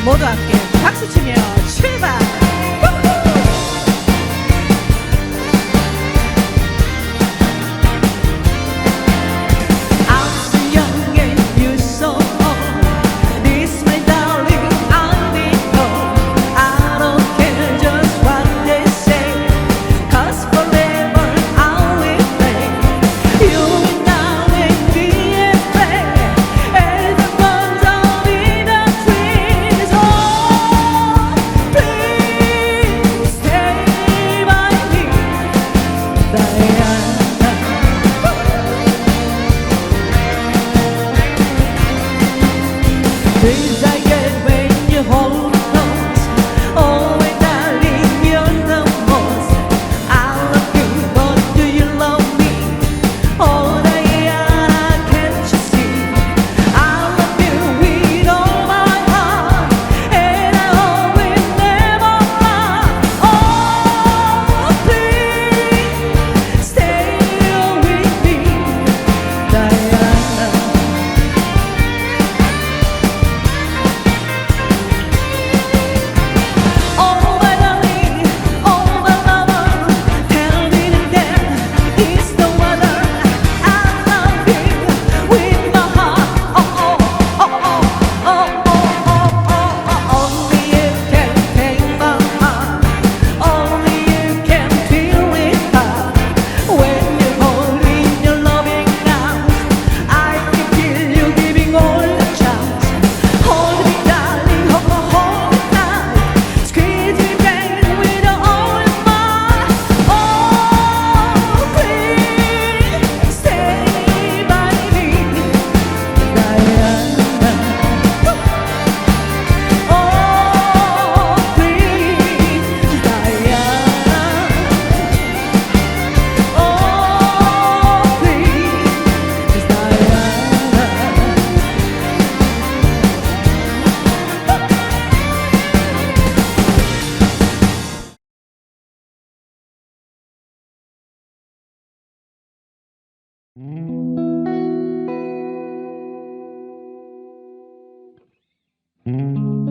모두 함께 박수 치며 출발! Things I get when you hold close. Oh, when darling, you're the most. I love you, but do you love me? Oh, Diana, can't you see? I love you with all my heart, and I hope it never part. Oh, please stay with me, Diana. Mm-hmm.